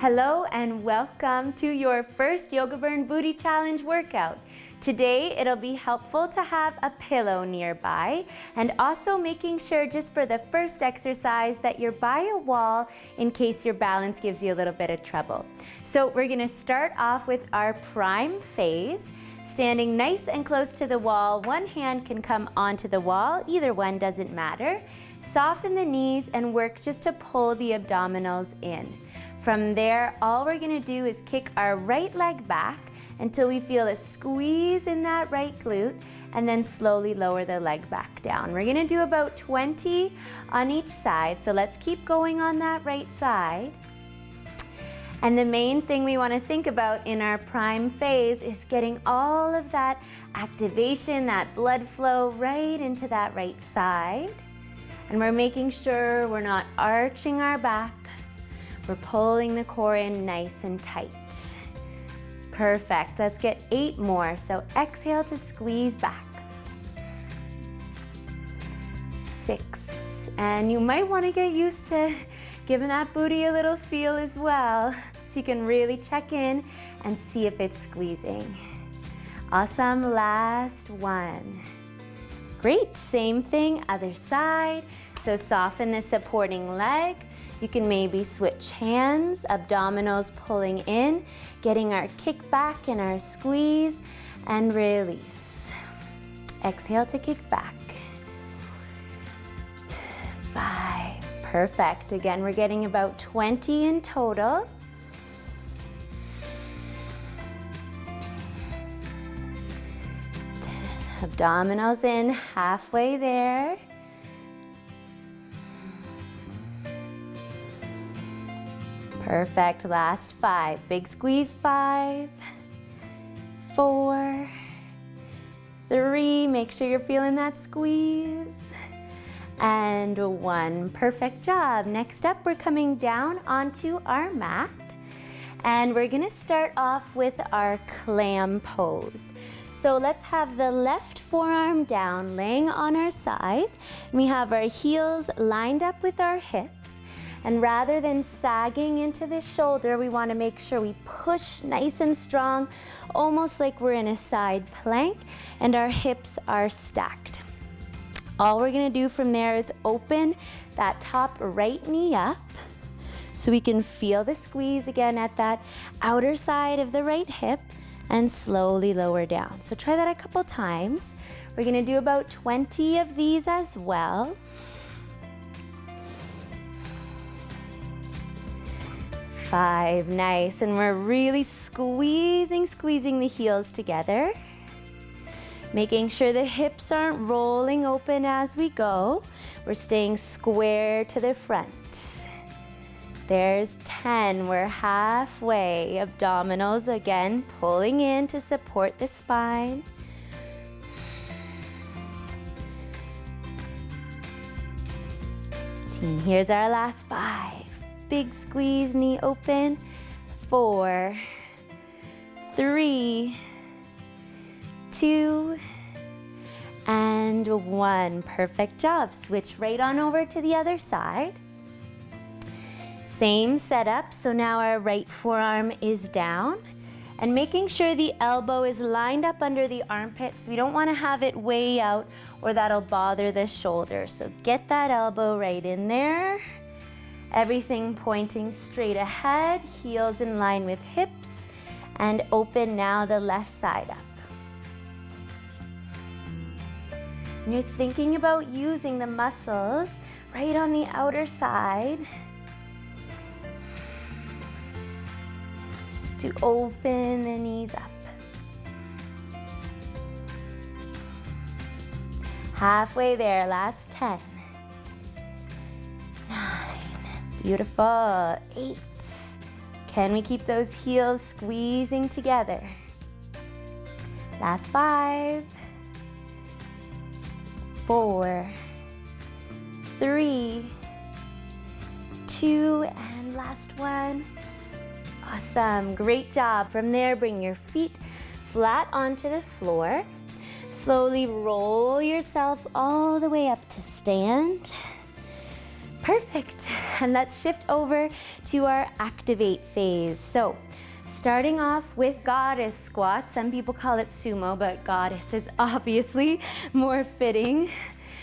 Hello and welcome to your first Yoga Burn Booty Challenge workout. Today it'll be helpful to have a pillow nearby and also making sure just for the first exercise that you're by a wall in case your balance gives you a little bit of trouble. So we're going to start off with our prime phase. Standing nice and close to the wall, one hand can come onto the wall, either one doesn't matter. Soften the knees and work just to pull the abdominals in. From there, all we're gonna do is kick our right leg back until we feel a squeeze in that right glute and then slowly lower the leg back down. We're gonna do about 20 on each side, so let's keep going on that right side. And the main thing we want to think about in our prime phase is getting all of that activation, that blood flow right into that right side. And we're making sure we're not arching our back. We're pulling the core in nice and tight. Perfect. Let's get 8 more. So exhale to squeeze back. 6. And you might want to get used to giving that booty a little feel as well, so you can really check in and see if it's squeezing. Awesome. Last one. Great. Same thing, other side. So soften the supporting leg. You can maybe switch hands, abdominals pulling in, getting our kick back and our squeeze, and release. Exhale to kick back. 5. Perfect. Again, we're getting about 20 in total. 10. Abdominals in, halfway there. Perfect. Last 5. Big squeeze. 5, 4, 3. Make sure you're feeling that squeeze. And 1. Perfect job. Next up, we're coming down onto our mat. And we're going to start off with our clam pose. So let's have the left forearm down, laying on our side. We have our heels lined up with our hips. And rather than sagging into the shoulder, we want to make sure we push nice and strong, almost like we're in a side plank, and our hips are stacked. All we're going to do from there is open that top right knee up so we can feel the squeeze again at that outer side of the right hip and slowly lower down. So try that a couple times. We're going to do about 20 of these as well. 5, nice, and we're really squeezing the heels together. Making sure the hips aren't rolling open as we go. We're staying square to the front. There's 10, we're halfway. Abdominals again, pulling in to support the spine. 18, here's our last 5. Big squeeze, knee open. 4, 3, 2, and 1. Perfect job. Switch right on over to the other side. Same setup. So now our right forearm is down and making sure the elbow is lined up under the armpits. We don't want to have it way out or that'll bother the shoulder. So get that elbow right in there. Everything pointing straight ahead, heels in line with hips, and open now the left side up. And you're thinking about using the muscles right on the outer side to open the knees up. Halfway there, last 10. 9. Beautiful. 8. Can we keep those heels squeezing together? Last 5, 4, 3, 2, and last 1. Awesome. Great job. From there, bring your feet flat onto the floor. Slowly roll yourself all the way up to stand. Perfect. And let's shift over to our activate phase. So starting off with goddess squats. Some people call it sumo, but goddess is obviously more fitting.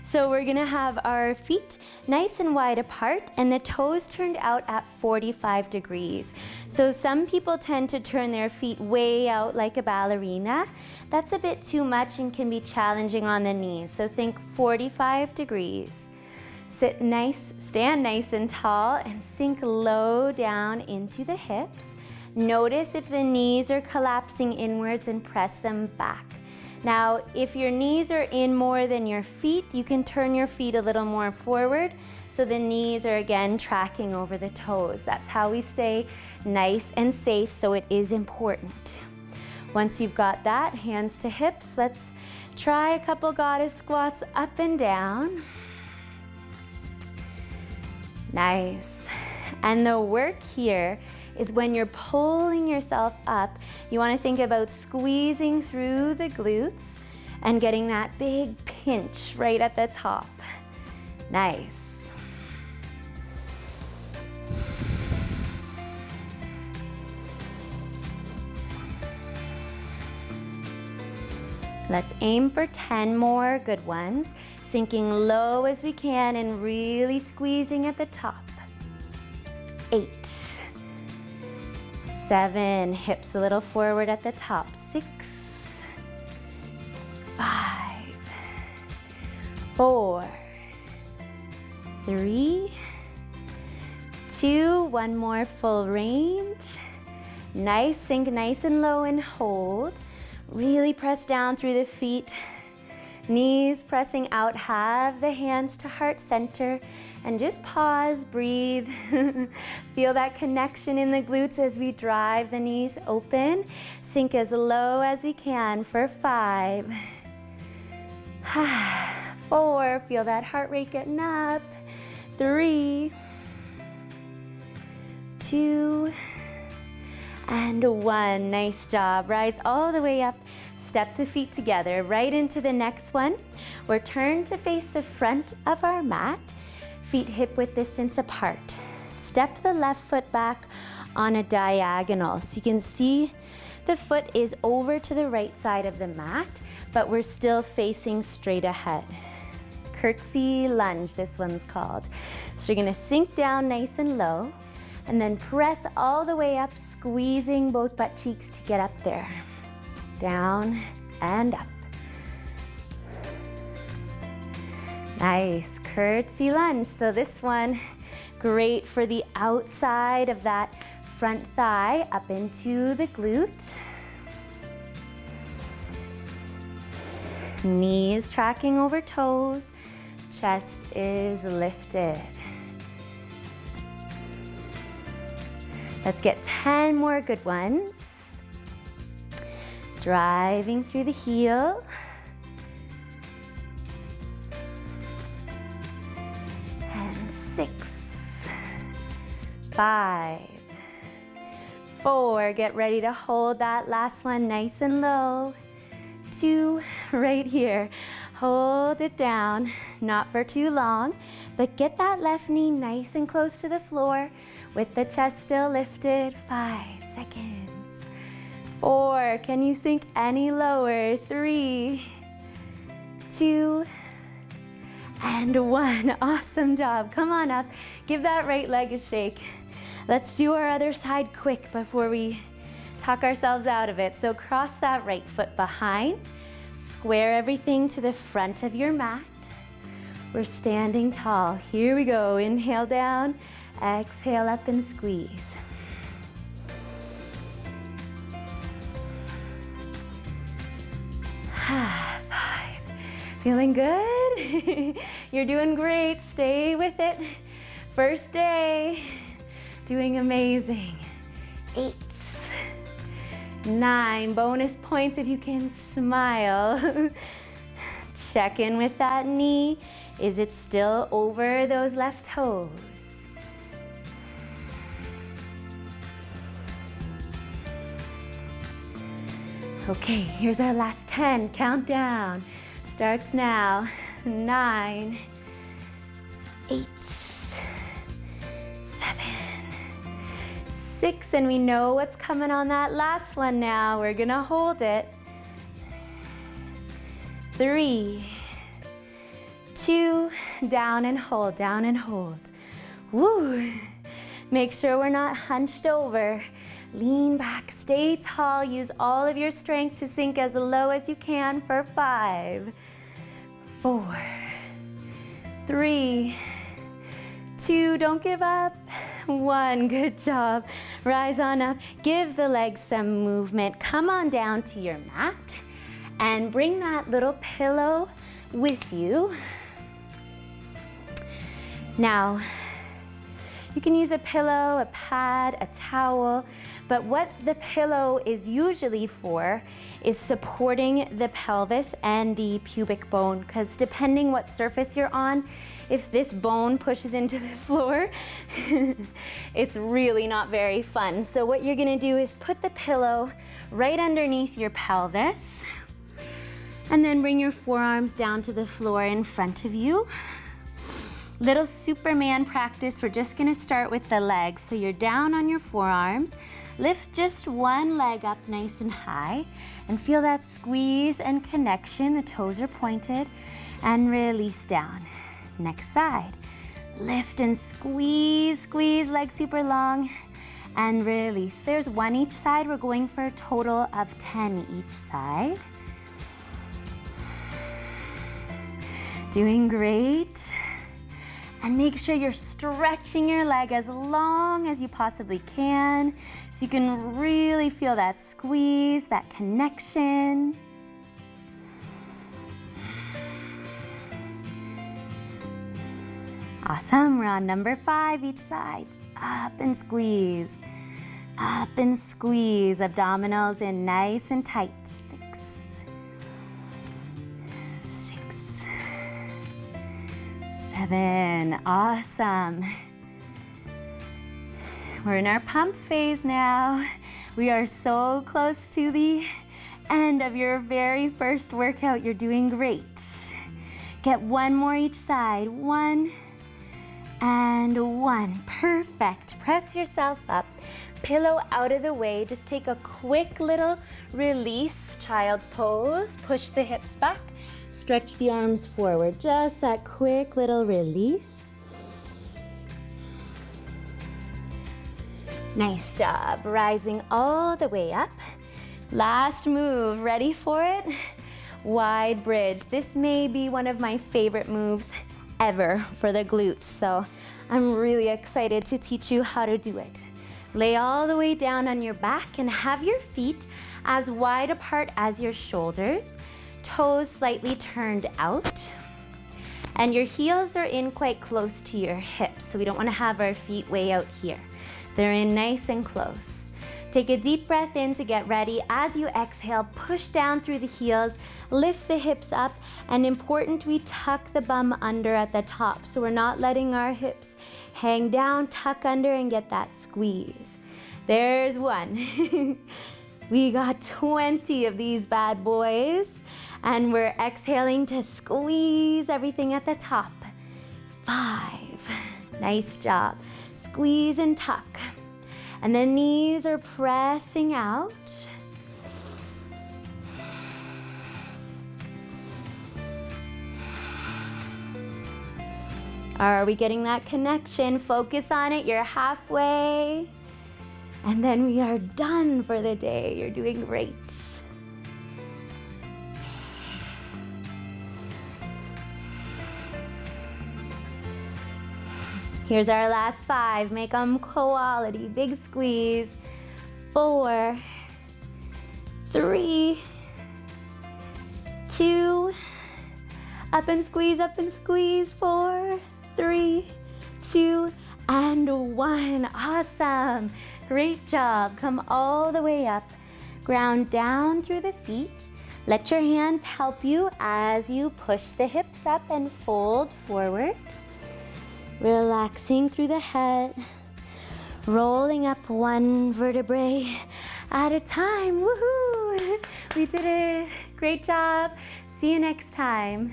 So we're gonna have our feet nice and wide apart and the toes turned out at 45 degrees. So some people tend to turn their feet way out like a ballerina. That's a bit too much and can be challenging on the knees. So think 45 degrees. Sit nice, stand nice and tall and sink low down into the hips. Notice if the knees are collapsing inwards and press them back. Now, if your knees are in more than your feet, you can turn your feet a little more forward so the knees are again tracking over the toes. That's how we stay nice and safe, so it is important. Once you've got that, hands to hips, let's try a couple goddess squats up and down. Nice. And the work here is when you're pulling yourself up, you want to think about squeezing through the glutes and getting that big pinch right at the top. Nice. Let's aim for 10 more good ones, sinking low as we can and really squeezing at the top. 8. 7, hips a little forward at the top. 6, 5, 4, 3, 2, one more full range. Nice, sink nice and low and hold. Really press down through the feet. Knees pressing out, have the hands to heart center, and just pause, breathe. Feel that connection in the glutes as we drive the knees open. Sink as low as we can for 5, 4, feel that heart rate getting up. 3, 2, and 1. Nice job. Rise all the way up. Step the feet together right into the next one. We're turned to face the front of our mat, feet hip width distance apart. Step the left foot back on a diagonal. So you can see the foot is over to the right side of the mat, but we're still facing straight ahead. Curtsy lunge, this one's called. So you're gonna sink down nice and low, and then press all the way up, squeezing both butt cheeks to get up there. Down and up. Nice, curtsy lunge. So this one, great for the outside of that front thigh up into the glute. Knees tracking over toes, chest is lifted. Let's get 10 more good ones. Driving through the heel. And 6, 5, 4. Get ready to hold that last one nice and low. 2, right here. Hold it down, not for too long, but get that left knee nice and close to the floor with the chest still lifted. 5 seconds. 4, can you sink any lower? 3, 2, and 1. Awesome job. Come on up. Give that right leg a shake. Let's do our other side quick before we talk ourselves out of it. So cross that right foot behind. Square everything to the front of your mat. We're standing tall. Here we go. Inhale down. Exhale up and squeeze. Five. Feeling good? You're doing great. Stay with it. First day. Doing amazing. 8, 9. Bonus points if you can smile. Check in with that knee. Is it still over those left toes? Okay, here's our last 10. Countdown starts now. 9, 8, 6, and we know what's coming on that last one now. We're gonna hold it. 3, 2, down and hold, down and hold. Woo! Make sure we're not hunched over. Lean back, stay tall, use all of your strength to sink as low as you can for 5, 4, 3, 2, don't give up. 1, good job. Rise on up, give the legs some movement. Come on down to your mat and bring that little pillow with you. Now, you can use a pillow, a pad, a towel, but what the pillow is usually for is supporting the pelvis and the pubic bone, because depending what surface you're on, if this bone pushes into the floor, it's really not very fun. So what you're gonna do is put the pillow right underneath your pelvis, and then bring your forearms down to the floor in front of you. Little Superman practice. We're just gonna start with the legs. So you're down on your forearms. Lift just one leg up nice and high and feel that squeeze and connection. The toes are pointed, and release down. Next side. Lift and squeeze, squeeze, leg super long, and release. There's 1 each side. We're going for a total of 10 each side. Doing great. And make sure you're stretching your leg as long as you possibly can, so you can really feel that squeeze, that connection. Awesome, we're on number 5 each side. Up and squeeze, up and squeeze. Abdominals in nice and tight. 6, 6, 7, awesome. We're in our pump phase now. We are so close to the end of your very first workout. You're doing great. Get 1 more each side. 1 and 1. Perfect. Press yourself up. Pillow out of the way. Just take a quick little release, child's pose. Push the hips back. Stretch the arms forward. Just that quick little release. Nice job. Rising all the way up. Last move. Ready for it? Wide bridge. This may be one of my favorite moves ever for the glutes, so I'm really excited to teach you how to do it. Lay all the way down on your back and have your feet as wide apart as your shoulders, toes slightly turned out, and your heels are in quite close to your hips, so we don't want to have our feet way out here. They're in nice and close. Take a deep breath in to get ready. As you exhale, push down through the heels, lift the hips up, and important, we tuck the bum under at the top, so we're not letting our hips hang down. Tuck under and get that squeeze. There's 1. We got 20 of these bad boys, and we're exhaling to squeeze everything at the top. 5. Nice job. Squeeze and tuck. And the knees are pressing out. Are we getting that connection? Focus on it. You're halfway. And then we are done for the day. You're doing great. Here's our last 5. Make them quality. Big squeeze. 4, 3, 2. Up and squeeze, up and squeeze. 4, 3, 2, and 1. Awesome. Great job. Come all the way up. Ground down through the feet. Let your hands help you as you push the hips up and fold forward. Relaxing through the head, rolling up 1 vertebrae at a time. Woohoo! We did it. Great job. See you next time.